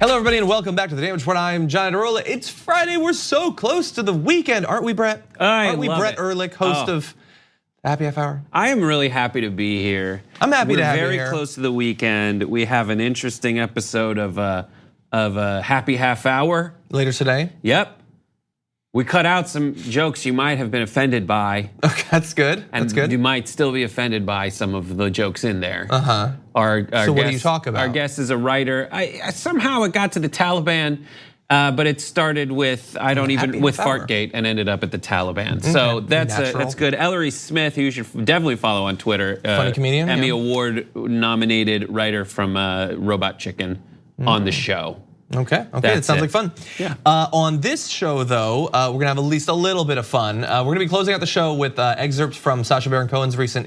Hello, everybody, and welcome back to The Damage Report. I'm John Arola. It's Friday. We're so close to the weekend, aren't we, Brett? Aren't we, Brett Erlich, host of Happy Half Hour? I am really happy to be here. I'm happy to have you We're here. very close to the weekend. We have an interesting episode of Happy Half Hour Later today? Yep. We cut out some jokes you might have been offended by. Okay, that's good. And you might still be offended by some of the jokes in there. So what do you talk about? Our guest is a writer. Somehow it got to the Taliban, but it started with Fartgate and ended up at the Taliban. So that's good. Ellery Smith, who you should definitely follow on Twitter. Funny comedian. Emmy Award nominated writer from Robot Chicken on the show. Okay, that sounds like fun. Yeah. On this show, though, we're gonna have at least a little bit of fun. We're gonna be closing out the show with excerpts from Sacha Baron Cohen's recent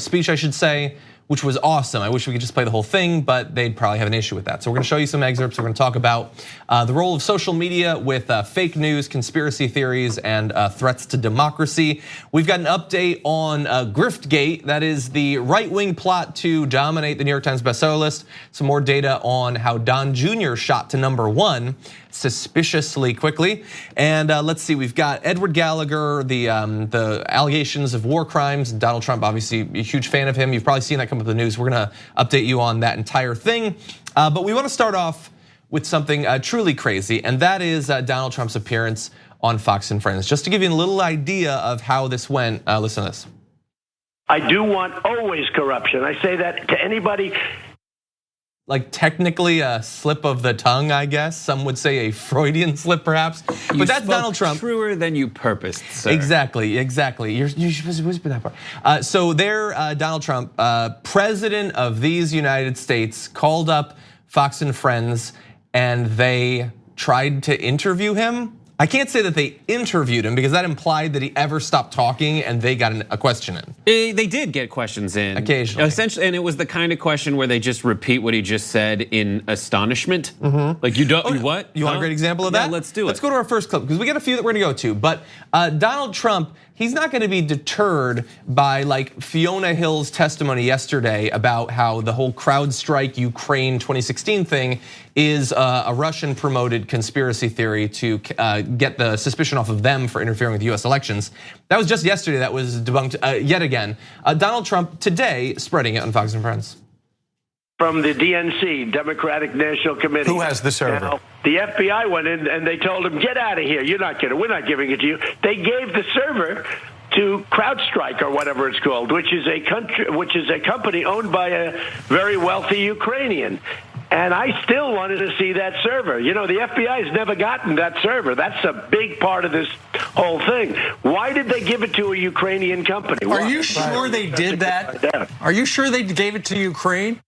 speech, I should say, which was awesome. I wish we could just play the whole thing, but they'd probably have an issue with that. So we're gonna show you some excerpts. We're gonna talk about the role of social media with fake news, conspiracy theories, and threats to democracy. We've got an update on Griftgate. That is the right-wing plot to dominate the New York Times bestseller list. Some more data on how Don Jr. shot to #1 suspiciously quickly. And let's see, we've got Edward Gallagher, the allegations of war crimes. Donald Trump, obviously a huge fan of him. You've probably seen that come up in the news. We're gonna update you on that entire thing. But we wanna start off with something truly crazy, and that is Donald Trump's appearance on Fox and Friends. Just to give you a little idea of how this went, listen to this. I do want always corruption. I say that to anybody. Like technically a slip of the tongue, I guess. Some would say a Freudian slip, perhaps. But that's Donald Trump. Truer than you purposed, sir. Exactly. You're supposed to whisper that part. So there, Donald Trump, president of these United States, called up Fox and Friends, and they tried to interview him. I can't say that they interviewed him because that implied that he ever stopped talking and they got a question in. They did get questions in. Occasionally. Essentially, and it was the kind of question where they just repeat what he just said in astonishment. Like you don't, what? You want a great example of that? Yeah, let's do it. Let's go to our first clip because we got a few that we're gonna go to. But Donald Trump, he's not gonna be deterred by like Fiona Hill's testimony yesterday about how the whole CrowdStrike Ukraine 2016 thing is a Russian promoted conspiracy theory to get the suspicion off of them for interfering with US elections. That was just yesterday, that was debunked yet again. Donald Trump today spreading it on Fox and Friends. From the DNC, Democratic National Committee. Who has the server? Now, the FBI went in and they told him, get out of here, we're not giving it to you. They gave the server to CrowdStrike or whatever it's called, which is a company owned by a very wealthy Ukrainian. And I still wanted to see that server. You know, the FBI has never gotten that server. That's a big part of this whole thing. Why did they give it to a Ukrainian company? Are you sure they did that? Are you sure they gave it to Ukraine?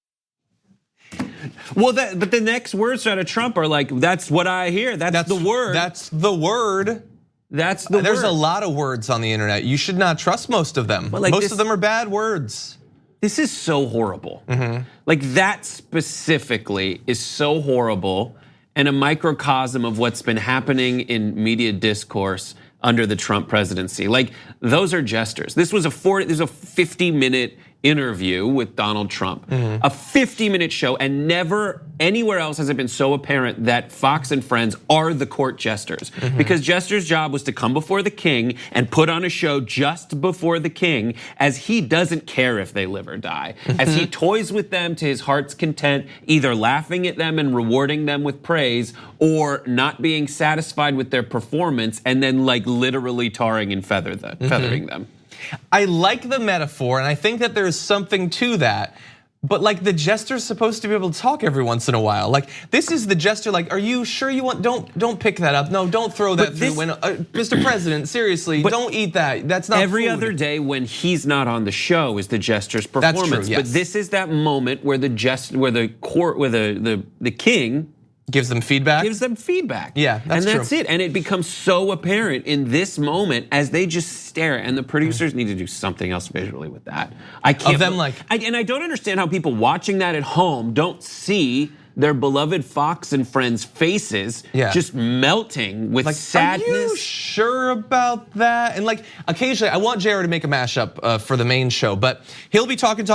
Well, but the next words out of Trump are like, that's what I hear. That's the word. That's the word. That's the word. There's a lot of words on the internet. You should not trust most of them. Most of them are bad words. This is so horrible. Like that specifically is so horrible and a microcosm of what's been happening in media discourse under the Trump presidency. Like those are gestures. This was a 50-minute interview with Donald Trump, a 50-minute show, and never anywhere else has it been so apparent that Fox and Friends are the court jesters. Because Jester's job was to come before the king and put on a show just before the king, as he doesn't care if they live or die, as he toys with them to his heart's content, either laughing at them and rewarding them with praise, or not being satisfied with their performance and then like literally tarring and feathering them. I like the metaphor, and I think that there's something to that. But like the jester's supposed to be able to talk every once in a while. Like this is the jester. Like, are you sure you want? Don't pick that up. No, don't throw that through. Mr. President, seriously, don't eat that. That's not every food. Other day when he's not on the show is the jester's performance. That's true, yes. But this is that moment where the king gives them feedback. Yeah, that's true. And that's it. And it becomes so apparent in this moment as they just stare. And the producers need to do something else visually with that. I can't. And I don't understand how people watching that at home don't see their beloved Fox and Friends faces just melting with sadness. Are you sure about that? And like occasionally, I want JR to make a mashup for the main show, but he'll be talking,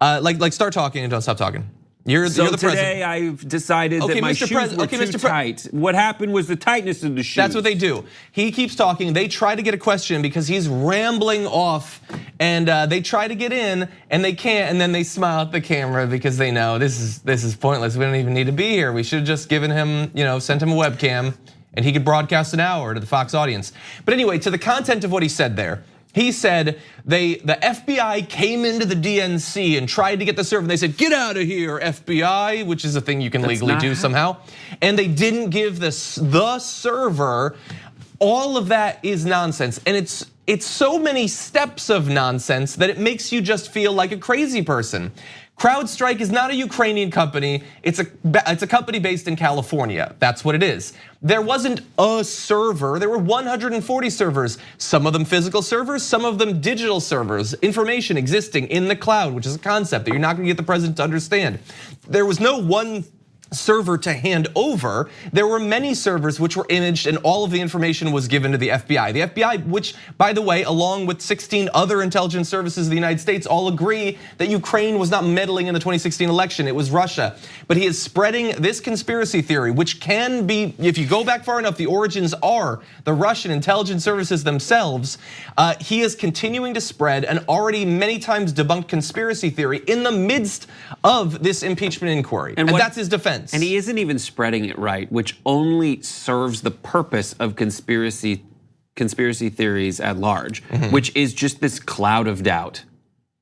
like start talking and don't stop talking. You're so the today president. I've decided that my shoes were too tight. What happened was the tightness of the shoes. That's what they do. He keeps talking. They try to get a question because he's rambling off, and they try to get in, and they can't. And then they smile at the camera because they know this is pointless. We don't even need to be here. We should have just given him, sent him a webcam, and he could broadcast an hour to the Fox audience. But anyway, to the content of what he said there. He said the FBI came into the DNC and tried to get the server. And they said, "Get out of here, FBI," which is a thing you can legally do somehow. And they didn't give the server. All of that is nonsense, and it's so many steps of nonsense that it makes you just feel like a crazy person. CrowdStrike is not a Ukrainian company. It's a company based in California. That's what it is. There wasn't a server. There were 140 servers. Some of them physical servers, some of them digital servers. Information existing in the cloud, which is a concept that you're not going to get the president to understand. There was no one server to hand over. There were many servers which were imaged and all of the information was given to the FBI. The FBI, which by the way, along with 16 other intelligence services of the United States, all agree that Ukraine was not meddling in the 2016 election, it was Russia. But he is spreading this conspiracy theory, which can be, if you go back far enough, the origins are the Russian intelligence services themselves. He is continuing to spread an already many times debunked conspiracy theory in the midst of this impeachment inquiry. And that's his defense. And he isn't even spreading it right, which only serves the purpose of conspiracy theories at large, which is just this cloud of doubt.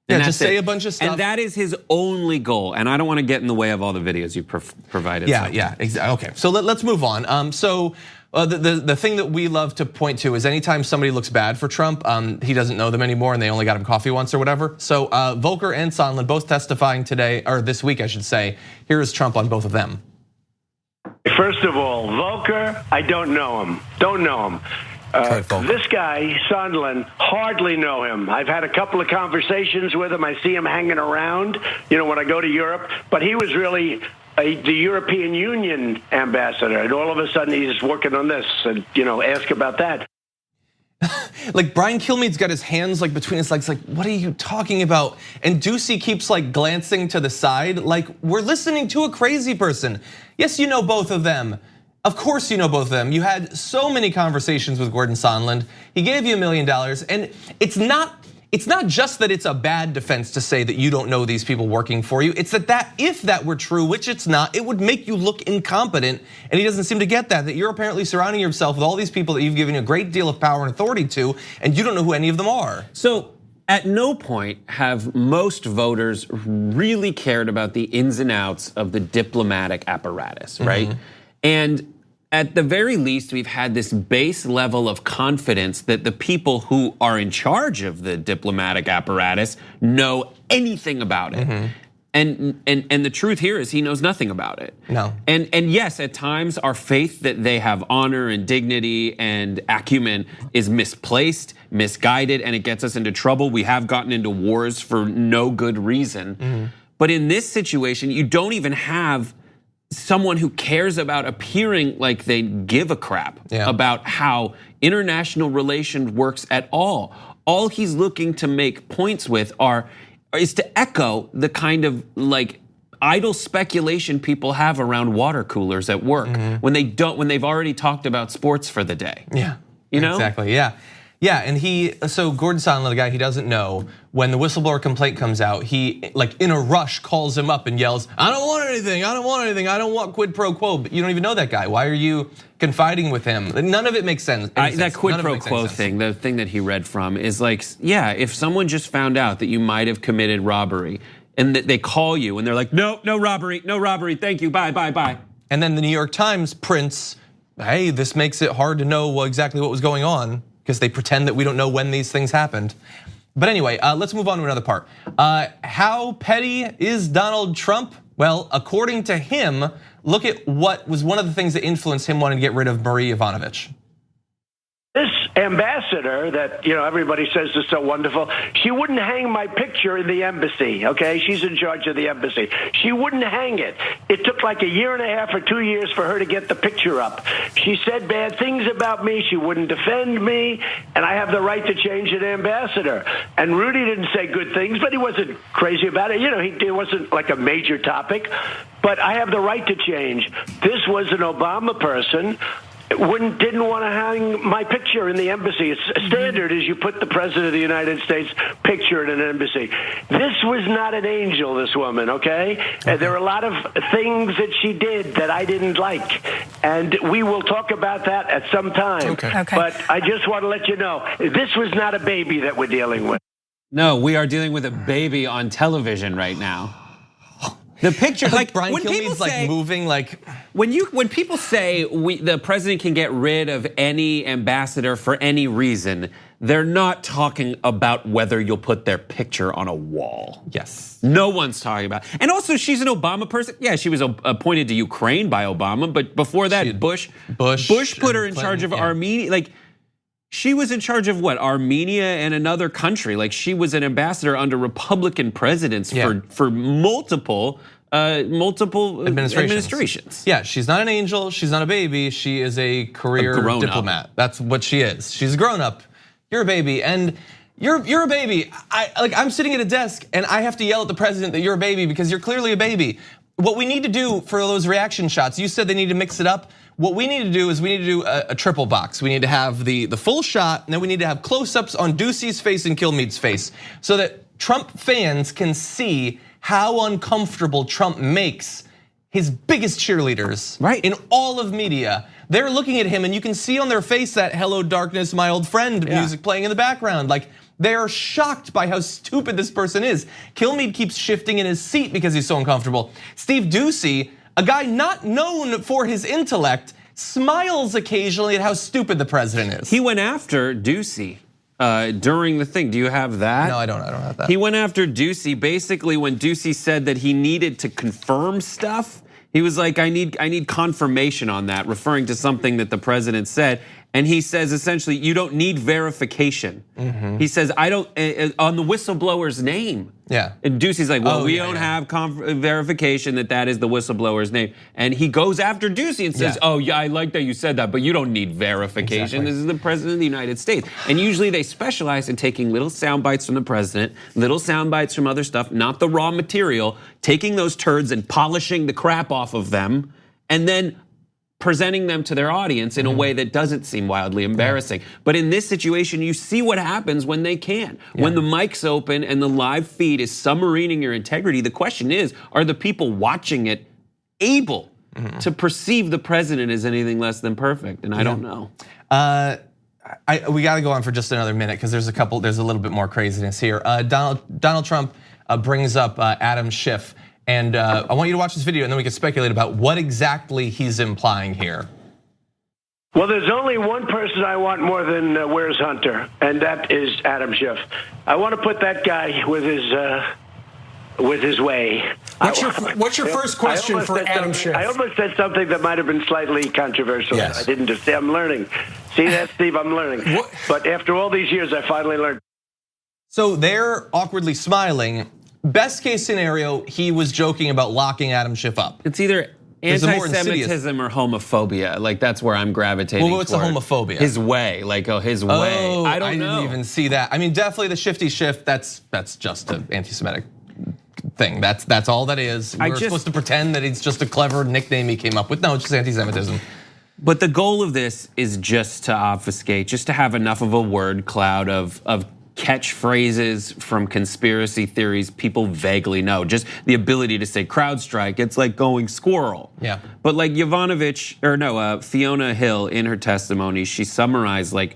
And just say a bunch of stuff. And that is his only goal. And I don't want to get in the way of all the videos you provided. Yeah, exactly. Okay, so let's move on. The thing that we love to point to is anytime somebody looks bad for Trump, he doesn't know them anymore and they only got him coffee once or whatever. So Volker and Sondland both testifying today, or this week I should say. Here is Trump on both of them. First of all, Volker, I don't know him. This guy, Sondland, hardly know him. I've had a couple of conversations with him. I see him hanging around, when I go to Europe. But he was really the European Union ambassador, and all of a sudden he's working on this, and ask about that. Like Brian Kilmeade's got his hands like between his legs, like what are you talking about? And Ducey keeps like glancing to the side, like we're listening to a crazy person. Yes, you know both of them. Of course you know both of them. You had so many conversations with Gordon Sondland. He gave you $1 million, and it's not just that it's a bad defense to say that you don't know these people working for you. It's that if that were true, which it's not, it would make you look incompetent. And he doesn't seem to get that you're apparently surrounding yourself with all these people that you've given a great deal of power and authority to, and you don't know who any of them are. So at no point have most voters really cared about the ins and outs of the diplomatic apparatus, right? And at the very least, we've had this base level of confidence that the people who are in charge of the diplomatic apparatus know anything about it. And the truth here is he knows nothing about it. No. And yes, at times our faith that they have honor and dignity and acumen is misplaced, misguided, and it gets us into trouble. We have gotten into wars for no good reason. But in this situation, you don't even have someone who cares about appearing like they give a crap about how international relations works at all. All he's looking to make points with is to echo the kind of like idle speculation people have around water coolers at work when they've already talked about sports for the day. Yeah, Exactly. Yeah, and so Gordon Sondland, the guy he doesn't know, when the whistleblower complaint comes out, he like in a rush calls him up and yells, "I don't want anything, I don't want quid pro quo." But you don't even know that guy. Why are you confiding with him? None of it makes sense. That quid pro quo thing, the thing that he read from is like, yeah, if someone just found out that you might have committed robbery and they call you and they're like, no robbery, thank you, bye. And then the New York Times prints, hey, this makes it hard to know exactly what was going on, because they pretend that we don't know when these things happened. But anyway, let's move on to another part. How petty is Donald Trump? Well, according to him, look at what was one of the things that influenced him wanting to get rid of Marie Yovanovitch. This ambassador that, everybody says is so wonderful, she wouldn't hang my picture in the embassy, okay? She's in charge of the embassy. She wouldn't hang it. It took like a year and a half or 2 years for her to get the picture up. She said bad things about me. She wouldn't defend me, and I have the right to change an ambassador. And Rudy didn't say good things, but he wasn't crazy about it. It wasn't like a major topic, but I have the right to change. This was an Obama person. Didn't want to hang my picture in the embassy. It's standard is you put the president of the United States picture in an embassy. This was not an angel, this woman, okay? There are a lot of things that she did that I didn't like, and we will talk about that at some time. Okay. But I just want to let you know, this was not a baby that we're dealing with. No, we are dealing with a baby on television right now. The picture, like Brian when people Kilmeade's say, like moving, like when people say the president can get rid of any ambassador for any reason, they're not talking about whether you'll put their picture on a wall. yes. No one's talking about. And also, she's an Obama person. Yeah, she was appointed to Ukraine by Obama, but before that, Bush put her in charge of Armenia. Like, she was in charge of what? Armenia and another country. Like, she was an ambassador under Republican presidents for multiple administrations. Yeah, she's not an angel. She's not a baby. She is a career diplomat. That's what she is. She's a grown up. You're a baby, and you're a baby. I'm sitting at a desk, and I have to yell at the president that you're a baby because you're clearly a baby. What we need to do for those reaction shots, you said they need to mix it up. What we need to do is we need to do a triple box. We need to have the full shot, and then we need to have close-ups on Ducey's face and Kilmeade's face so that Trump fans can see how uncomfortable Trump makes his biggest cheerleaders in all of media. They're looking at him, and you can see on their face that "Hello, darkness, my old friend" music playing in the background. Like, they're shocked by how stupid this person is. Kilmeade keeps shifting in his seat because he's so uncomfortable. Steve Ducey, a guy not known for his intellect, smiles occasionally at how stupid the president is. He went after Ducey during the thing. Do you have that? No, I don't have that. He went after Ducey basically when Ducey said that he needed to confirm stuff. He was like, I need confirmation on that, referring to something that the president said. And he says essentially, you don't need verification. He says, I don't, on the whistleblower's name. Yeah. And Ducey's like, well, we don't have verification that is the whistleblower's name. And he goes after Ducey and says, oh yeah, I like that you said that, but you don't need verification. Exactly. This is the president of the United States. And usually they specialize in taking little sound bites from the president, little sound bites from other stuff, not the raw material, taking those turds and polishing the crap off of them, and then presenting them to their audience in a way that doesn't seem wildly embarrassing. But in this situation, you see what happens when they can. When the mic's open and the live feed is submarining your integrity, the question is, are the people watching it able to perceive the president as anything less than perfect? And I don't know. We got to go on for just another minute because there's a little bit more craziness here. Donald Trump brings up Adam Schiff. And I want you to watch this video and then we can speculate about what exactly he's implying here. Well, there's only one person I want more than Where's Hunter, and that is Adam Schiff. I want to put that guy with his way. What's your first question for Adam Schiff? I almost said something that might have been slightly controversial. Yes. I didn't just say I'm learning. See that, Steve? I'm learning. But after all these years, I finally learned. So they're awkwardly smiling. Best case scenario, he was joking about locking Adam Schiff up. It's either anti-Semitism or homophobia. Like, that's where I'm gravitating. Well, what's the homophobia? His way, like his way. I don't know. I didn't even see that. I mean, definitely the shifty Schiff. That's just an anti-Semitic thing. That's all that is. We're supposed to pretend that it's just a clever nickname he came up with. No, it's just anti-Semitism. But the goal of this is just to obfuscate, just to have enough of a word cloud of catchphrases from conspiracy theories people vaguely know. Just the ability to say CrowdStrike, it's like going squirrel. Yeah. But like Fiona Hill in her testimony, she summarized like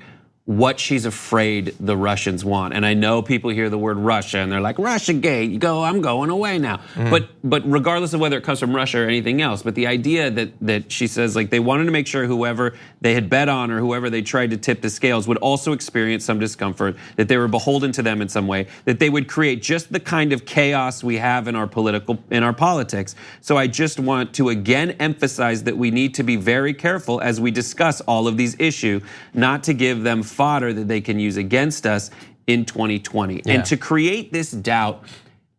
what she's afraid the Russians want. And I know people hear the word Russia and they're like, Russiagate, you go, I'm going away now. But regardless of whether it comes from Russia or anything else, but the idea that she says like they wanted to make sure whoever they had bet on or whoever they tried to tip the scales would also experience some discomfort, that they were beholden to them in some way, that they would create just the kind of chaos we have in our politics. So I just want to again emphasize that we need to be very careful as we discuss all of these issues, not to give them fodder that they can use against us in 2020. And to create this doubt.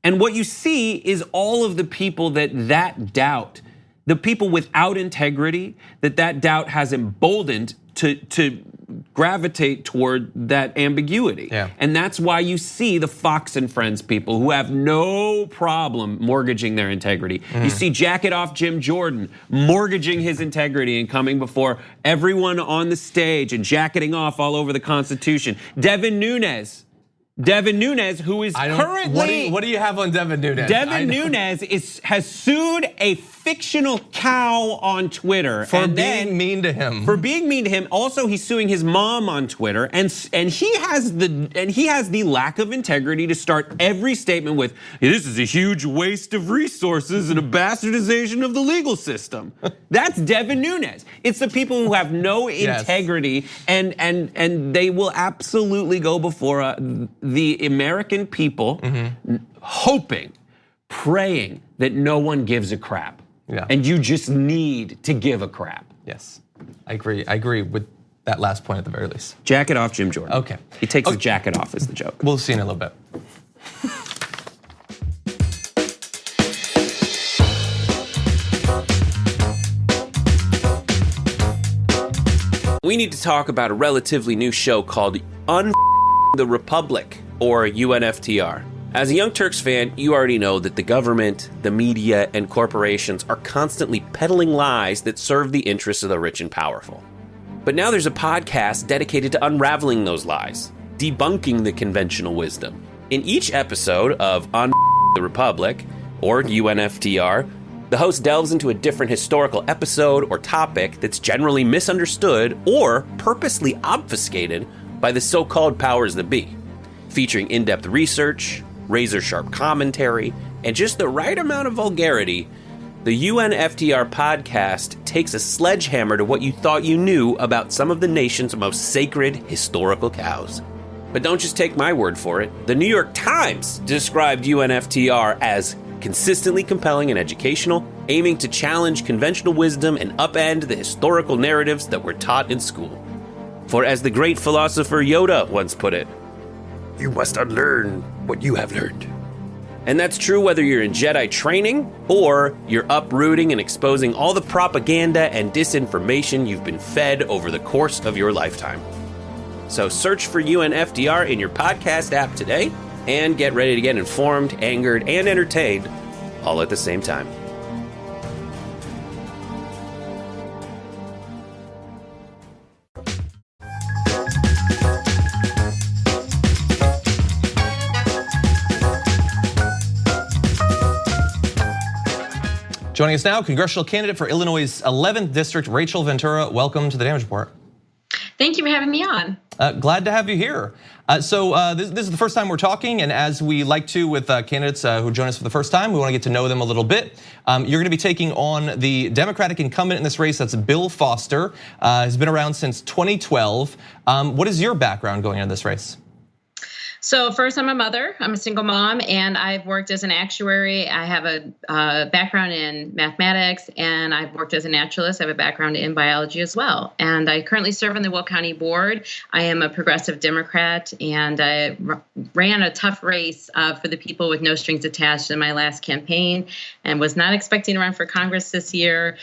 And what you see is all of the people that doubt, the people without integrity, that doubt has emboldened to gravitate toward that ambiguity. And that's why you see the Fox and Friends people who have no problem mortgaging their integrity. You see Jack It Off Jim Jordan mortgaging his integrity and coming before everyone on the stage and jacketing off all over the Constitution. Devin Nunes, who is currently... What do you have on Devin Nunes? Devin Nunes has sued a fictional cow on Twitter. For being mean to him. For being mean to him. Also, he's suing his mom on Twitter. And he has the lack of integrity to start every statement with, this is a huge waste of resources and a bastardization of the legal system. That's Devin Nunes. It's the people who have no integrity and they will absolutely go before the American people hoping, praying that no one gives a crap. And you just need to give a crap. Yes, I agree with that last point at the very least. Jacket off Jim Jordan. Okay. He takes his jacket off is the joke. We'll see in a little bit. We need to talk about a relatively new show called the Republic, or UNFTR. As a Young Turks fan, you already know that the government, the media, and corporations are constantly peddling lies that serve the interests of the rich and powerful. But now there's a podcast dedicated to unraveling those lies, debunking the conventional wisdom. In each episode of the Republic, or UNFTR, the host delves into a different historical episode or topic that's generally misunderstood or purposely obfuscated by the so-called powers that be, featuring in-depth research, razor-sharp commentary, and just the right amount of vulgarity. The UNFTR podcast takes a sledgehammer to what you thought you knew about some of the nation's most sacred historical cows. But don't just take my word for it. The New York Times described UNFTR as consistently compelling and educational, aiming to challenge conventional wisdom and upend the historical narratives that were taught in school. For as the great philosopher Yoda once put it, you must unlearn what you have learned. And that's true whether you're in Jedi training or you're uprooting and exposing all the propaganda and disinformation you've been fed over the course of your lifetime. So search for UNFTR in your podcast app today and get ready to get informed, angered, and entertained all at the same time. Joining us now, congressional candidate for Illinois' 11th district, Rachel Ventura. Welcome to the Damage Report. Thank you for having me on. Glad to have you here. So this is the first time we're talking, and as we like to with candidates who join us for the first time, we want to get to know them a little bit. You're going to be taking on the Democratic incumbent in this race. That's Bill Foster. He's been around since 2012. What is your background going into this race? So first, I'm a mother. I'm a single mom, and I've worked as an actuary. I have a background in mathematics, and I've worked as a naturalist. I have a background in biology as well. And I currently serve on the Will County Board. I am a progressive Democrat, and I ran a tough race for the people with no strings attached in my last campaign, and was not expecting to run for Congress this year.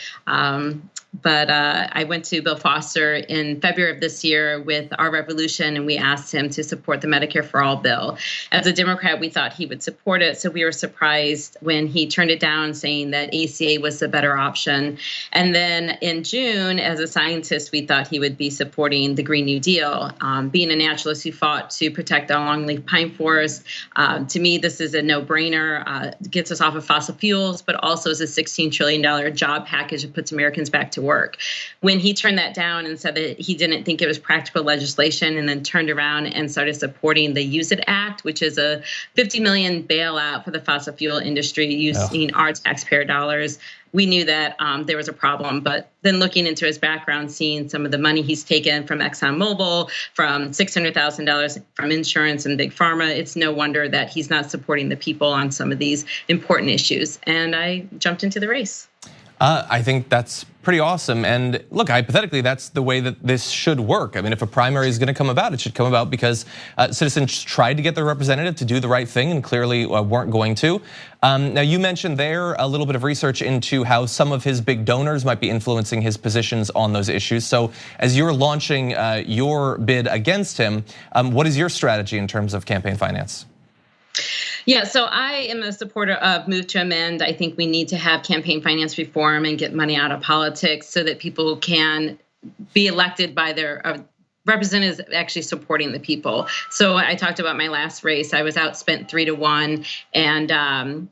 But I went to Bill Foster in February of this year with Our Revolution, and we asked him to support the Medicare for All bill. As a Democrat, we thought he would support it, so we were surprised when he turned it down, saying that ACA was the better option. And then in June, as a scientist, we thought he would be supporting the Green New Deal. Being a naturalist who fought to protect the longleaf pine forest, to me, this is a no-brainer. Gets us off of fossil fuels, but also is a $16 trillion job package that puts Americans back to to work. When he turned that down and said that he didn't think it was practical legislation, and then turned around and started supporting the Use It Act, which is a $50 million bailout for the fossil fuel industry using our taxpayer dollars, we knew that there was a problem. But then looking into his background, seeing some of the money he's taken from ExxonMobil, from $600,000 from insurance and big pharma, it's no wonder that he's not supporting the people on some of these important issues. And I jumped into the race. I think that's pretty awesome. And look, hypothetically, that's the way that this should work. I mean, if a primary is going to come about, it should come about because citizens tried to get their representative to do the right thing and clearly weren't going to. Now, you mentioned there a little bit of research into how some of his big donors might be influencing his positions on those issues. So as you're launching your bid against him, what is your strategy in terms of campaign finance? Yeah, so I am a supporter of Move to Amend. I think we need to have campaign finance reform and get money out of politics so that people can be elected by their representatives actually supporting the people. So I talked about my last race. I was outspent 3-1, and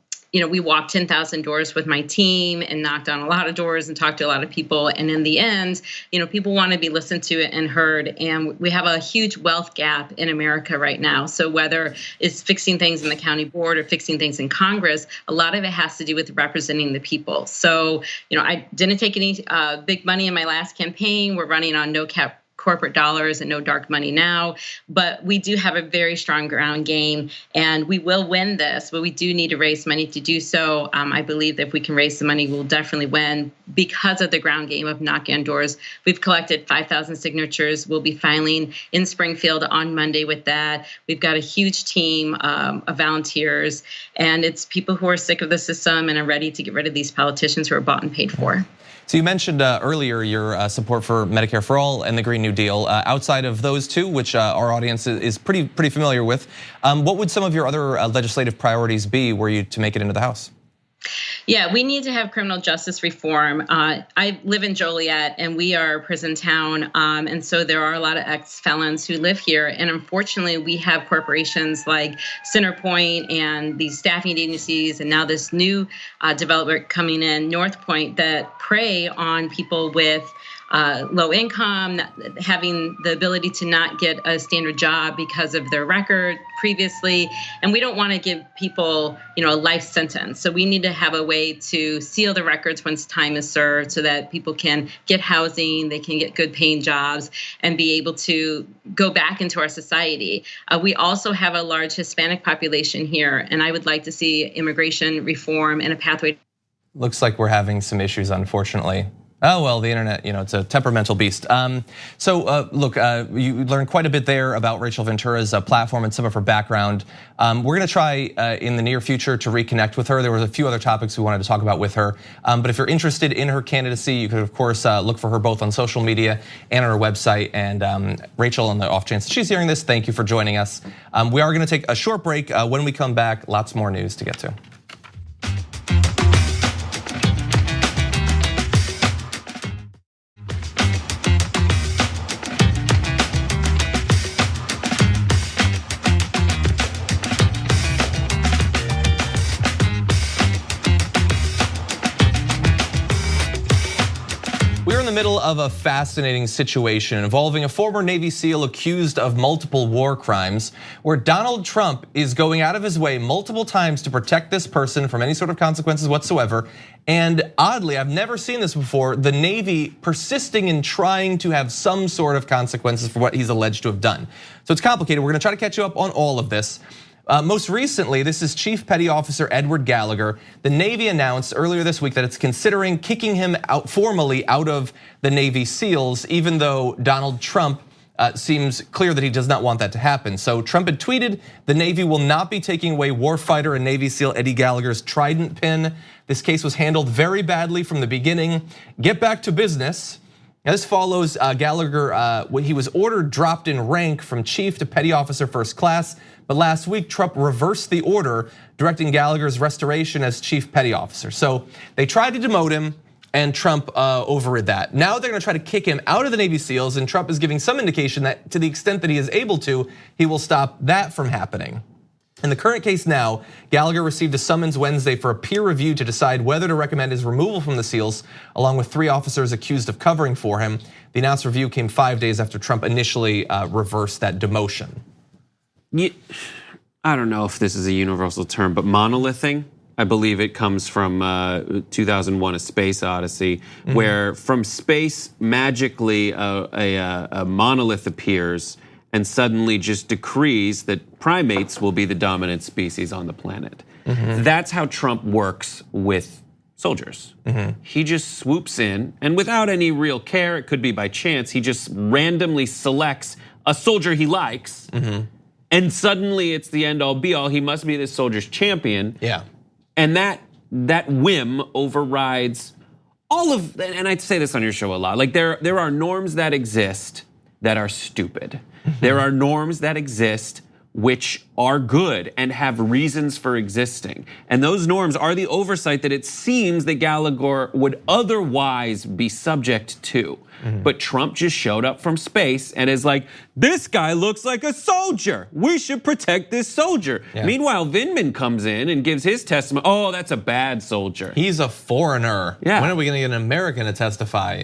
we walked 10,000 doors with my team and knocked on a lot of doors and talked to a lot of people. And in the end, people want to be listened to and heard. And we have a huge wealth gap in America right now. So whether it's fixing things in the county board or fixing things in Congress, a lot of it has to do with representing the people. So, I didn't take any big money in my last campaign. We're running on no cap corporate dollars and no dark money now, but we do have a very strong ground game and we will win this, but we do need to raise money to do so. I believe that if we can raise the money, we'll definitely win because of the ground game of knocking on doors. We've collected 5,000 signatures. We'll be filing in Springfield on Monday with that. We've got a huge team of volunteers, and it's people who are sick of the system and are ready to get rid of these politicians who are bought and paid for. So you mentioned earlier your support for Medicare for All and the Green New Deal. Outside of those two, which our audience is pretty familiar with, what would some of your other legislative priorities be were you to make it into the House? Yeah, we need to have criminal justice reform. I live in Joliet, and we are a prison town, and so there are a lot of ex-felons who live here. And unfortunately, we have corporations like Centerpoint and these staffing agencies, and now this new development coming in, North Point, that prey on people with low income, having the ability to not get a standard job because of their record previously. And we don't want to give people, a life sentence. So we need to have a way to seal the records once time is served so that people can get housing, they can get good paying jobs and be able to go back into our society. We also have a large Hispanic population here, and I would like to see immigration reform and a pathway. Looks like we're having some issues, unfortunately. Oh, well, the internet, it's a temperamental beast. So look, you learned quite a bit there about Rachel Ventura's platform and some of her background. We're gonna try in the near future to reconnect with her. There was a few other topics we wanted to talk about with her. But if you're interested in her candidacy, you could of course look for her both on social media and on her website. And Rachel, on the off chance that she's hearing this, thank you for joining us. We are gonna take a short break. When we come back, lots more news to get to. Middle of a fascinating situation involving a former Navy SEAL accused of multiple war crimes, where Donald Trump is going out of his way multiple times to protect this person from any sort of consequences whatsoever. And oddly, I've never seen this before, the Navy persisting in trying to have some sort of consequences for what he's alleged to have done. So it's complicated. We're gonna try to catch you up on all of this. Most recently, this is Chief Petty Officer Edward Gallagher. The Navy announced earlier this week that it's considering kicking him out formally out of the Navy SEALs, even though Donald Trump seems clear that he does not want that to happen. So Trump had tweeted, the Navy will not be taking away warfighter and Navy SEAL Eddie Gallagher's Trident pin. This case was handled very badly from the beginning. Get back to business. Now this follows Gallagher, when he was ordered dropped in rank from Chief to Petty Officer First Class. But last week, Trump reversed the order, directing Gallagher's restoration as Chief Petty Officer. So they tried to demote him, and Trump overrid that. Now they're gonna try to kick him out of the Navy SEALs, and Trump is giving some indication that to the extent that he is able to, he will stop that from happening. In the current case now, Gallagher received a summons Wednesday for a peer review to decide whether to recommend his removal from the SEALs, along with 3 officers accused of covering for him. The announced review came 5 days after Trump initially reversed that demotion. I don't know if this is a universal term, but monolithing, I believe it comes from 2001: A Space Odyssey, where from space magically a monolith appears and suddenly just decrees that primates will be the dominant species on the planet. That's how Trump works with soldiers. He just swoops in, and without any real care, it could be by chance, he just randomly selects a soldier he likes, and suddenly it's the end all be all. He must be this soldier's champion. Yeah. And that whim overrides all of, and I'd say this on your show a lot, like there are norms that exist that are stupid. There are norms that exist which are good and have reasons for existing. And those norms are the oversight that it seems that Gallagher would otherwise be subject to. But Trump just showed up from space and is like, this guy looks like a soldier. We should protect this soldier. Yeah. Meanwhile, Vindman comes in and gives his testimony. Oh, that's a bad soldier. He's a foreigner. Yeah. When are we going to get an American to testify?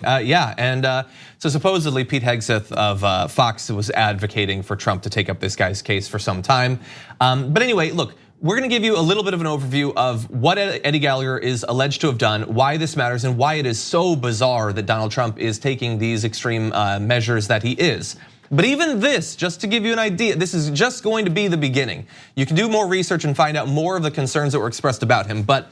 So supposedly Pete Hegseth of Fox was advocating for Trump to take up this guy's case for some time. But anyway, look, we're gonna give you a little bit of an overview of what Eddie Gallagher is alleged to have done, why this matters, and why it is so bizarre that Donald Trump is taking these extreme measures that he is. But even this, just to give you an idea, this is just going to be the beginning. You can do more research and find out more of the concerns that were expressed about him. But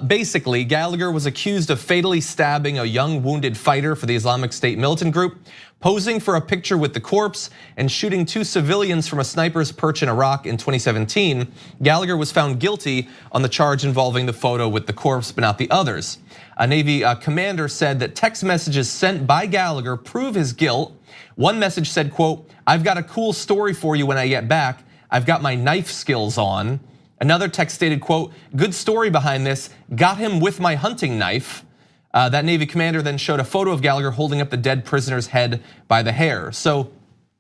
basically, Gallagher was accused of fatally stabbing a young wounded fighter for the Islamic State militant group, posing for a picture with the corpse, and shooting 2 civilians from a sniper's perch in Iraq in 2017. Gallagher was found guilty on the charge involving the photo with the corpse, but not the others. A Navy commander said that text messages sent by Gallagher prove his guilt. One message said, quote, "I've got a cool story for you when I get back. I've got my knife skills on." Another text stated, quote, "Good story behind this. Got him with my hunting knife." That Navy commander then showed a photo of Gallagher holding up the dead prisoner's head by the hair. So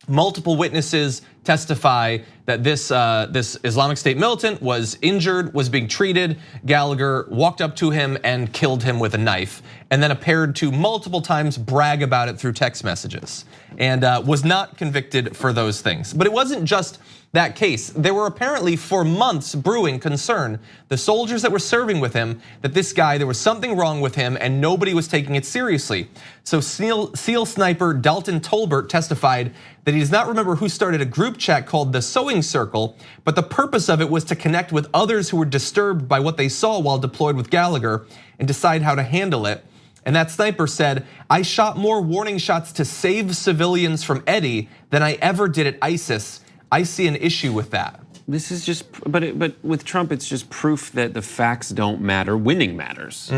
multiple witnesses testify that this Islamic State militant was injured, was being treated. Gallagher walked up to him and killed him with a knife, and then appeared to multiple times brag about it through text messages, and was not convicted for those things. But it wasn't just that case. There were apparently for months brewing concern, the soldiers that were serving with him, that this guy, there was something wrong with him and nobody was taking it seriously. So SEAL sniper Dalton Tolbert testified that he does not remember who started a group chat called the Sewing Circle, but the purpose of it was to connect with others who were disturbed by what they saw while deployed with Gallagher and decide how to handle it. And that sniper said, "I shot more warning shots to save civilians from Eddie than I ever did at ISIS. I see an issue with that." This is just, but with Trump, it's just proof that the facts don't matter, winning matters.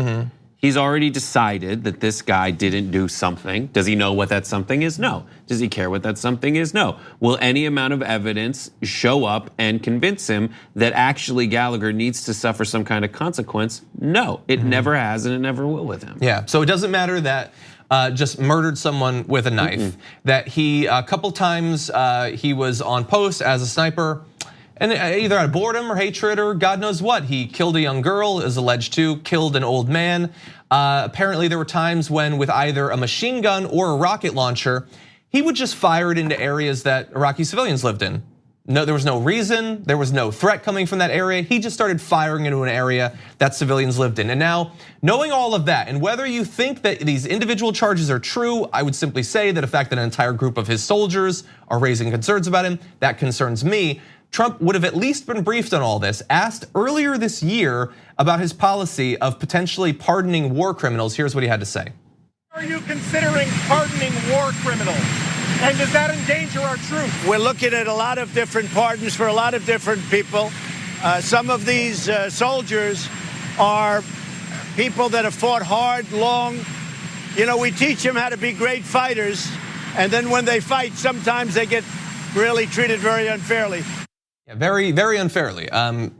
He's already decided that this guy didn't do something. Does he know what that something is? No. Does he care what that something is? No. Will any amount of evidence show up and convince him that actually Gallagher needs to suffer some kind of consequence? No, it never has and it never will with him. Yeah, so it doesn't matter that just murdered someone with a knife, that he, a couple times he was on post as a sniper, and either out of boredom or hatred or God knows what, he killed a young girl, is alleged to, killed an old man. Apparently there were times when with either a machine gun or a rocket launcher, he would just fire it into areas that Iraqi civilians lived in. No, there was no reason, there was no threat coming from that area. He just started firing into an area that civilians lived in. And now, knowing all of that, and whether you think that these individual charges are true, I would simply say that the fact that an entire group of his soldiers are raising concerns about him, that concerns me. Trump would have at least been briefed on all this, asked earlier this year about his policy of potentially pardoning war criminals. Here's what he had to say. Are you considering pardoning war criminals? And does that endanger our troops? We're looking at a lot of different pardons for a lot of different people. Some of these soldiers are people that have fought hard, long. You know, we teach them how to be great fighters, and then when they fight, sometimes they get really treated very unfairly. Yeah, very, very unfairly.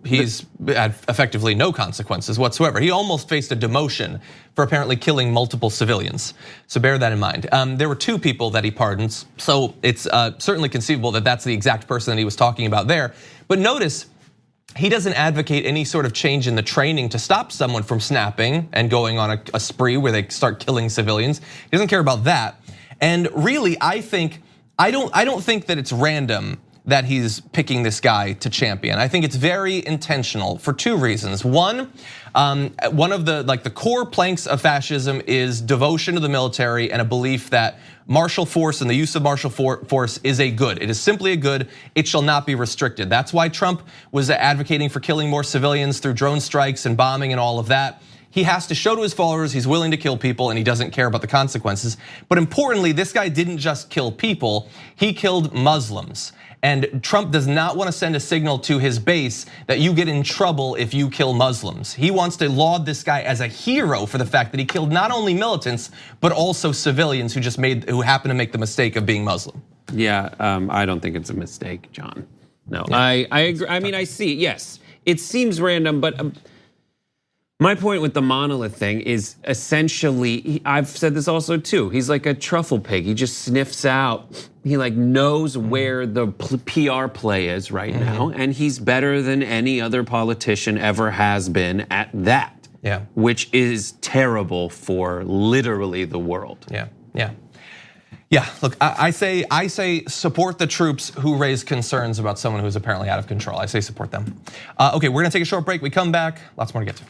He's had effectively no consequences whatsoever. He almost faced a demotion for apparently killing multiple civilians. So bear that in mind. There were 2 people that he pardons, so it's certainly conceivable that that's the exact person that he was talking about there. But notice, he doesn't advocate any sort of change in the training to stop someone from snapping and going on a spree where they start killing civilians. He doesn't care about that. And really, I don't think that it's random that he's picking this guy to champion. I think it's very intentional for two reasons. One of the core planks of fascism is devotion to the military and a belief that martial force and the use of martial force is a good. It is simply a good. It shall not be restricted. That's why Trump was advocating for killing more civilians through drone strikes and bombing and all of that. He has to show to his followers he's willing to kill people and he doesn't care about the consequences. But importantly, this guy didn't just kill people, he killed Muslims. And Trump does not want to send a signal to his base that you get in trouble if you kill Muslims. He wants to laud this guy as a hero for the fact that he killed not only militants, but also civilians who happened to make the mistake of being Muslim. Yeah, I don't think it's a mistake, John. No, yeah. I agree. I mean, I see, yes, it seems random, but my point with the monolith thing is essentially, I've said this also too, he's like a truffle pig. He just sniffs out, he like knows where the PR play is right now, and he's better than any other politician ever has been at that. Yeah. Which is terrible for literally the world. Yeah, look, I say support the troops who raise concerns about someone who's apparently out of control. I say support them. Okay, we're gonna take a short break. We come back, lots more to get to.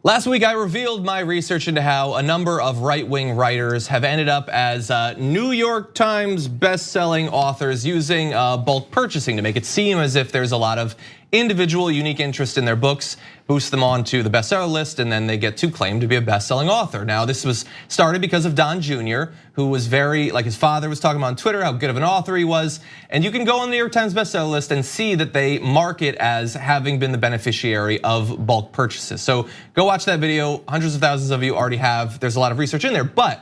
Last week, I revealed my research into how a number of right-wing writers have ended up as New York Times best-selling authors using bulk purchasing to make it seem as if there's a lot of individual unique interest in their books, boost them onto the bestseller list, and then they get to claim to be a best-selling author. Now, this was started because of Don Jr., who was very, like his father was talking about on Twitter, how good of an author he was. And you can go on the New York Times bestseller list and see that they mark it as having been the beneficiary of bulk purchases. So go watch that video, hundreds of thousands of you already have. There's a lot of research in there, but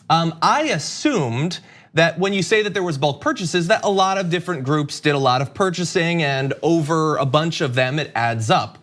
I assumed that when you say that there was bulk purchases, that a lot of different groups did a lot of purchasing, and over a bunch of them, it adds up.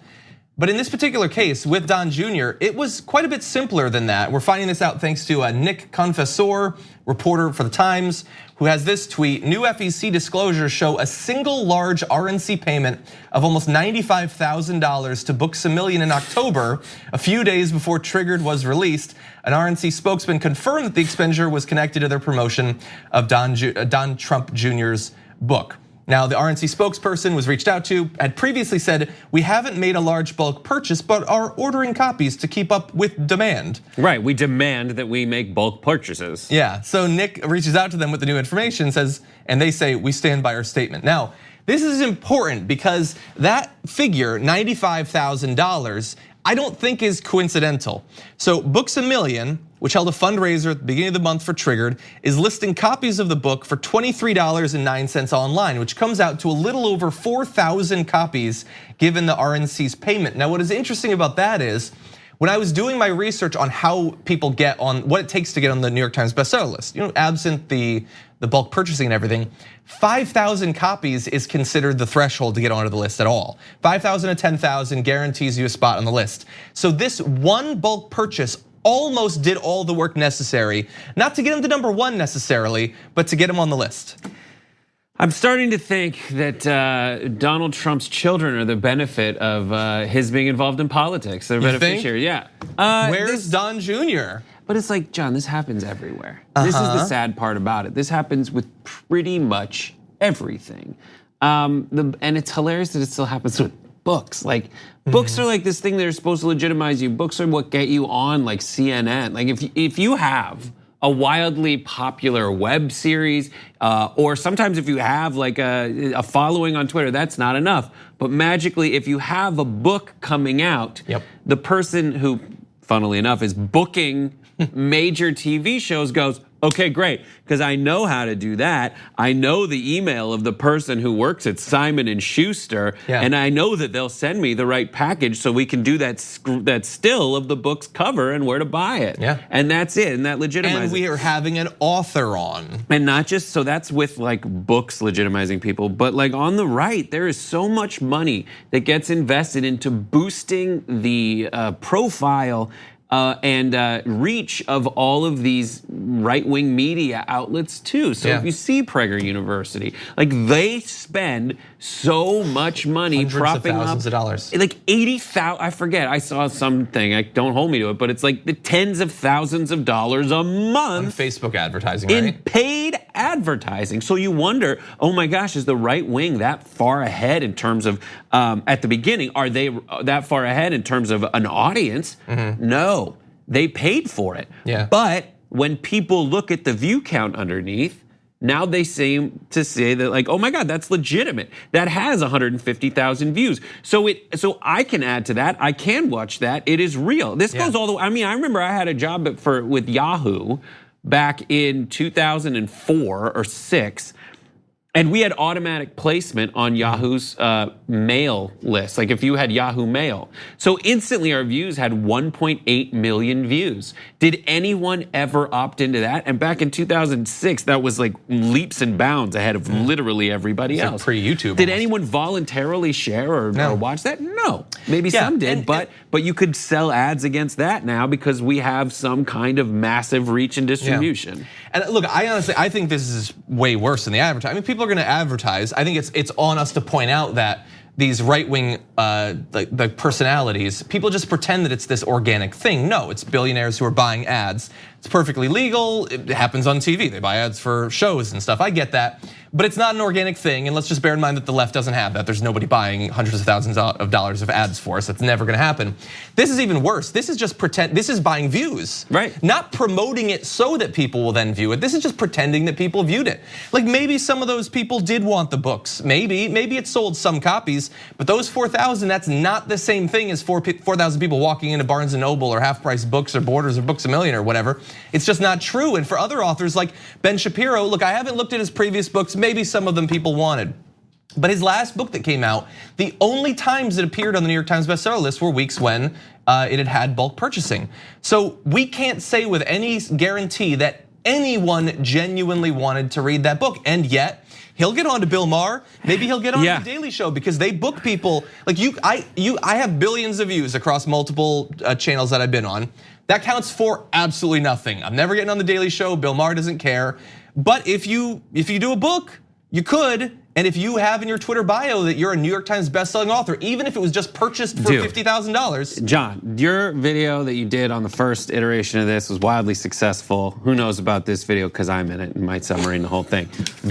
But in this particular case with Don Jr., it was quite a bit simpler than that. We're finding this out thanks to Nick Confessor, reporter for the Times, who has this tweet: new FEC disclosures show a single large RNC payment of almost $95,000 to Books A Million in October, a few days before Triggered was released. An RNC spokesman confirmed that the expenditure was connected to their promotion of Don Trump Jr.'s book. Now, the RNC spokesperson was reached out to, had previously said, we haven't made a large bulk purchase, but are ordering copies to keep up with demand. Right, we demand that we make bulk purchases. Yeah, so Nick reaches out to them with the new information, says, and they say, we stand by our statement. Now, this is important because that figure, $95,000, I don't think is coincidental. So Books A Million, which held a fundraiser at the beginning of the month for Triggered, is listing copies of the book for $23.09 online, which comes out to a little over 4,000 copies given the RNC's payment. Now, what is interesting about that is, when I was doing my research on how people get on, what it takes to get on the New York Times bestseller list, absent the bulk purchasing and everything, 5,000 copies is considered the threshold to get onto the list at all. 5,000 to 10,000 guarantees you a spot on the list. So this one bulk purchase almost did all the work necessary, not to get him to number one necessarily, but to get him on the list. I'm starting to think that Donald Trump's children are the benefit of his being involved in politics. They're beneficiaries, yeah. Where's Don Jr.? But it's like, John, this happens everywhere. This is the sad part about it. This happens with pretty much everything. And it's hilarious that it still happens with books. Like, books are like this thing that are supposed to legitimize you. Books are what get you on like CNN. Like if you have a wildly popular web series, or sometimes if you have like a following on Twitter, that's not enough. But magically, if you have a book coming out, the person who, funnily enough, is booking major TV shows goes, Okay, great, because I know how to do that. I know the email of the person who works at Simon & Schuster, and I know that they'll send me the right package so we can do that still of the book's cover and where to buy it. Yeah. And that's it, and that legitimizes. And we are having an author on. And not just, so that's with like books legitimizing people, but like on the right, there is so much money that gets invested into boosting the profile and reach of all of these right-wing media outlets too. So if you see Prager University, like they spend so much money Hundreds propping of thousands up, of dollars. like 80,000. I forget. I saw something. Don't hold me to it, but it's like the tens of thousands of dollars a month on Facebook advertising, in right? paid advertising. So you wonder, oh my gosh, is the right wing that far ahead in terms of at the beginning? Are they that far ahead in terms of an audience? No, they paid for it. Yeah. But when people look at the view count underneath, now they seem to say that like, oh my God, that's legitimate. That has 150,000 views. So I can add to that. I can watch that. It is real. This goes all the way. I mean, I remember I had a job with Yahoo back in 2004 or 6. And we had automatic placement on Yahoo's mail list, like if you had Yahoo Mail. So instantly our views had 1.8 million views. Did anyone ever opt into that? And back in 2006, that was like leaps and bounds ahead of literally everybody else. Like pre-YouTube. Did anyone voluntarily share or watch that? No. Maybe some did, but you could sell ads against that now because we have some kind of massive reach and distribution. Yeah. And look, I think this is way worse than the advertising. I mean, people are going to advertise. I think it's on us to point out that these right-wing the personalities, people just pretend that it's this organic thing. No, it's billionaires who are buying ads. It's perfectly legal. It happens on TV. They buy ads for shows and stuff. I get that. But it's not an organic thing, and let's just bear in mind that the left doesn't have that. There's nobody buying hundreds of thousands of dollars of ads for us. That's never gonna happen. This is even worse. This is just pretend. This is buying views. Right. Not promoting it so that people will then view it. This is just pretending that people viewed it. Like maybe some of those people did want the books. Maybe it sold some copies, but those 4,000, that's not the same thing as 4,000 people walking into Barnes & Noble or Half Price Books or Borders or Books A Million or whatever. It's just not true. And for other authors like Ben Shapiro, look, I haven't looked at his previous books. Maybe some of them people wanted. But his last book that came out, the only times it appeared on the New York Times bestseller list were weeks when it had bulk purchasing. So we can't say with any guarantee that anyone genuinely wanted to read that book. And yet, he'll get on to Bill Maher. Maybe he'll get on to the Daily Show because they book people. Like I have billions of views across multiple channels that I've been on. That counts for absolutely nothing. I'm never getting on the Daily Show. Bill Maher doesn't care. But if you do a book, you could. And if you have in your Twitter bio that you're a New York Times bestselling author, even if it was just purchased for $50,000. John, your video that you did on the first iteration of this was wildly successful. Who knows about this video because I'm in it and might submarine the whole thing.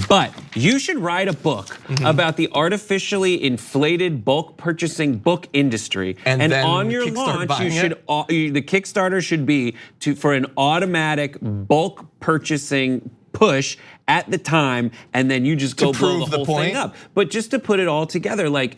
But you should write a book about the artificially inflated bulk purchasing book industry. And on your launch, you should the Kickstarter should be for an automatic bulk purchasing push at the time, and then you just go blow the whole thing up. But just to put it all together, like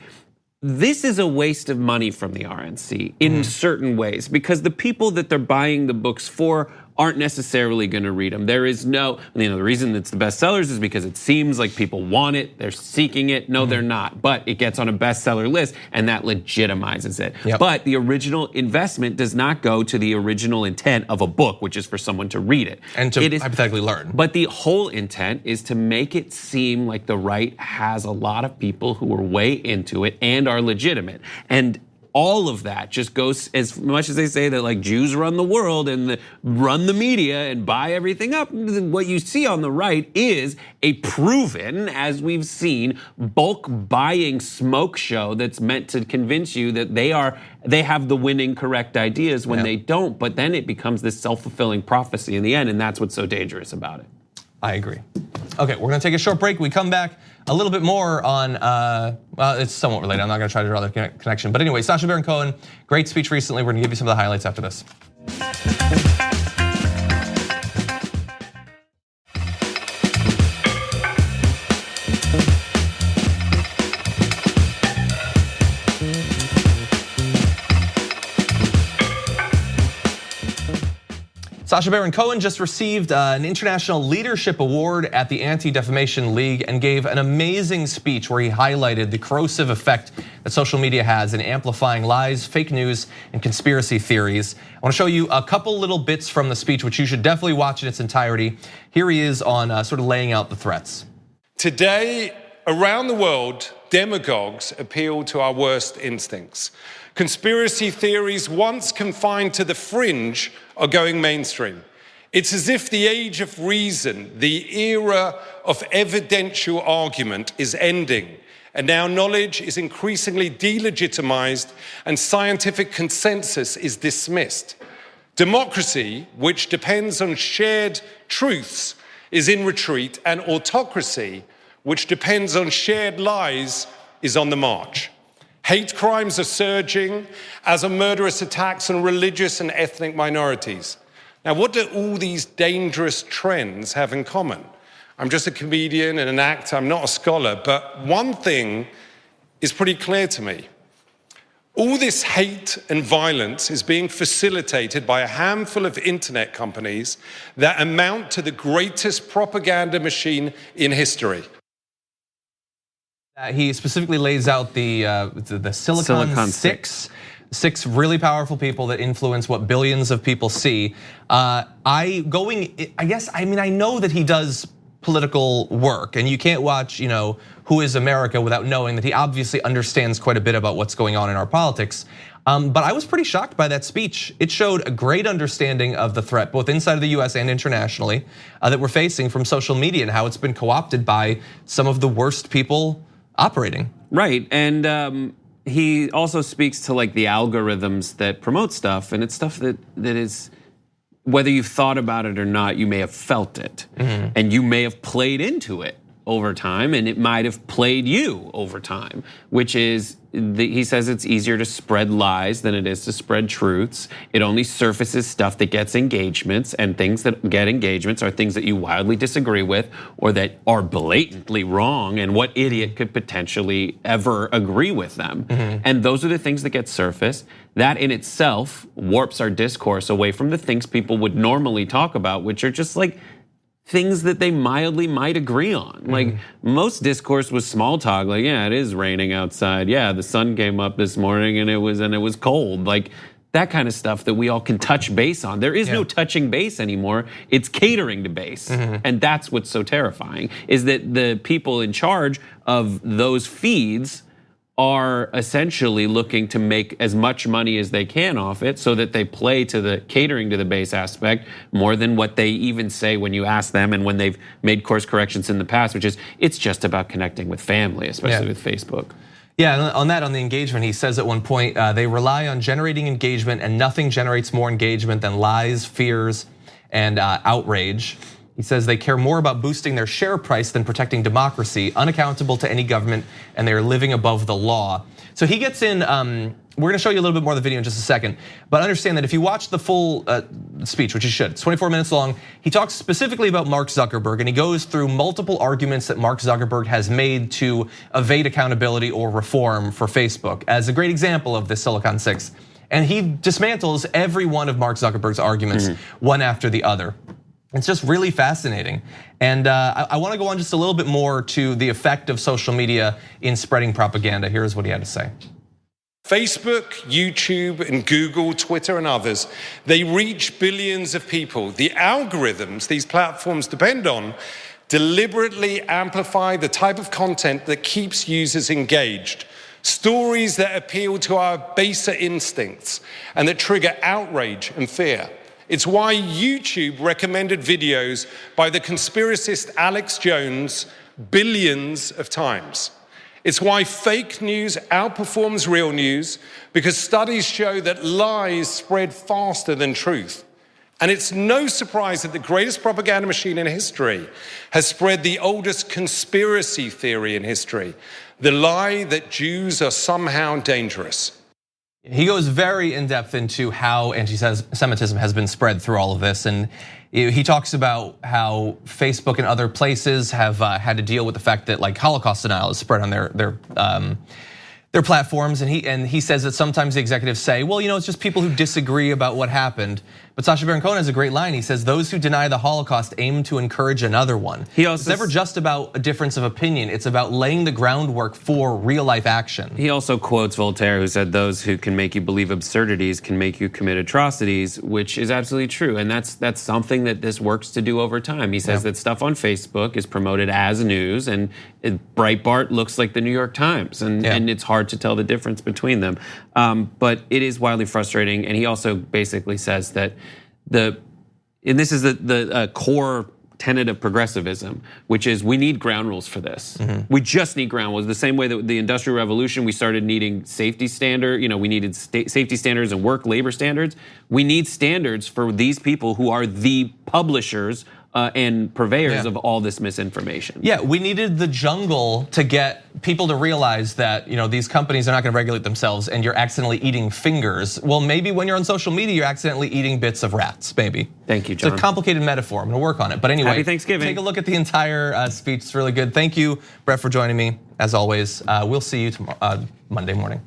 this is a waste of money from the RNC in certain ways because the people that they're buying the books for aren't necessarily going to read them. There is no, the reason it's the bestsellers is because it seems like people want it, they're seeking it. No, they're not, but it gets on a bestseller list and that legitimizes it. But the original investment does not go to the original intent of a book, which is for someone to read it. And to hypothetically learn. But the whole intent is to make it seem like the right has a lot of people who are way into it and are legitimate. And all of that just goes, as much as they say that like Jews run the world and run the media and buy everything up, what you see on the right is a proven, as we've seen, bulk buying smoke show that's meant to convince you that they have the winning correct ideas when they don't, but then it becomes this self-fulfilling prophecy in the end, and that's what's so dangerous about it. I agree. Okay, we're gonna take a short break. We come back a little bit more on, well, it's somewhat related. I'm not gonna try to draw the connection. But anyway, Sacha Baron Cohen, great speech recently. We're gonna give you some of the highlights after this. Sacha Baron Cohen just received an International Leadership Award at the Anti-Defamation League and gave an amazing speech where he highlighted the corrosive effect that social media has in amplifying lies, fake news, and conspiracy theories. I want to show you a couple little bits from the speech, which you should definitely watch in its entirety. Here he is on sort of laying out the threats. Today, around the world, demagogues appeal to our worst instincts. Conspiracy theories, once confined to the fringe, are going mainstream. It's as if the age of reason, the era of evidential argument is ending, and now knowledge is increasingly delegitimized and scientific consensus is dismissed. Democracy, which depends on shared truths, is in retreat, and autocracy, which depends on shared lies, is on the march. Hate crimes are surging, as are murderous attacks on religious and ethnic minorities. Now, what do all these dangerous trends have in common? I'm just a comedian and an actor, I'm not a scholar, but one thing is pretty clear to me. All this hate and violence is being facilitated by a handful of internet companies that amount to the greatest propaganda machine in history. He specifically lays out the Silicon Six. 6 really powerful people that influence what billions of people see. I know that he does political work, and you can't watch, Who is America without knowing that he obviously understands quite a bit about what's going on in our politics. But I was pretty shocked by that speech. It showed a great understanding of the threat, both inside of the US and internationally, that we're facing from social media and how it's been co-opted by some of the worst people operating. Right, and he also speaks to like the algorithms that promote stuff, and it's stuff that is, whether you've thought about it or not, you may have felt it, and you may have played into it over time, and it might have played you over time, which is, he says it's easier to spread lies than it is to spread truths. It only surfaces stuff that gets engagements, and things that get engagements are things that you wildly disagree with or that are blatantly wrong, and what idiot could potentially ever agree with them? And those are the things that get surfaced. That in itself warps our discourse away from the things people would normally talk about, which are just like things that they mildly might agree on. Like most discourse was small talk, like, yeah, it is raining outside. Yeah, the sun came up this morning and it was cold. Like that kind of stuff that we all can touch base on. There is no touching base anymore. It's catering to base. And that's what's so terrifying, is that the people in charge of those feeds are essentially looking to make as much money as they can off it, so that they play to the catering to the base aspect more than what they even say when you ask them, and when they've made course corrections in the past, which is it's just about connecting with family, especially with Facebook. Yeah, on the engagement, he says at one point, they rely on generating engagement, and nothing generates more engagement than lies, fears, and outrage. He says they care more about boosting their share price than protecting democracy, unaccountable to any government, and they are living above the law. So he gets in, we're gonna show you a little bit more of the video in just a second, but understand that if you watch the full speech, which you should, it's 24 minutes long, he talks specifically about Mark Zuckerberg, and he goes through multiple arguments that Mark Zuckerberg has made to evade accountability or reform for Facebook as a great example of the Silicon Six. And he dismantles every one of Mark Zuckerberg's arguments, one after the other. It's just really fascinating. And I wanna go on just a little bit more to the effect of social media in spreading propaganda. Here's what he had to say. Facebook, YouTube, and Google, Twitter, and others, they reach billions of people. The algorithms these platforms depend on deliberately amplify the type of content that keeps users engaged. Stories that appeal to our baser instincts and that trigger outrage and fear. It's why YouTube recommended videos by the conspiracist Alex Jones billions of times. It's why fake news outperforms real news, because studies show that lies spread faster than truth. And it's no surprise that the greatest propaganda machine in history has spread the oldest conspiracy theory in history, the lie that Jews are somehow dangerous. He goes very in depth into how anti-Semitism has been spread through all of this, and he talks about how Facebook and other places have had to deal with the fact that like Holocaust denial is spread on their platforms, and he says that sometimes the executives say, well, it's just people who disagree about what happened, But Sacha Baron Cohen has a great line. He says, "Those who deny the Holocaust aim to encourage another one." It's never just about a difference of opinion. It's about laying the groundwork for real life action. He also quotes Voltaire, who said, "Those who can make you believe absurdities can make you commit atrocities," which is absolutely true. And that's something that this works to do over time. He says that stuff on Facebook is promoted as news, and Breitbart looks like the New York Times, and it's hard to tell the difference between them. But it is wildly frustrating. And he also basically says that and this is the core tenet of progressivism, which is we need ground rules for this. We just need ground rules. The same way that the Industrial Revolution, we started needing safety standard. We needed safety standards and work labor standards. We need standards for these people who are the publishers and purveyors of all this misinformation. Yeah, we needed the jungle to get people to realize that these companies are not going to regulate themselves, and you're accidentally eating fingers. Well, maybe when you're on social media, you're accidentally eating bits of rats. Maybe. Thank you, John. It's a complicated metaphor. I'm going to work on it. But anyway, Happy Thanksgiving. Take a look at the entire speech. It's really good. Thank you, Brett, for joining me. As always, we'll see you tomorrow, Monday morning.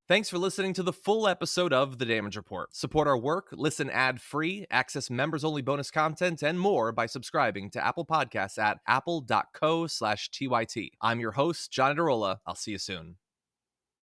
Thanks for listening to the full episode of The Damage Report. Support our work, listen ad-free, access members-only bonus content, and more by subscribing to Apple Podcasts at apple.co/TYT. I'm your host, John Adarola. I'll see you soon.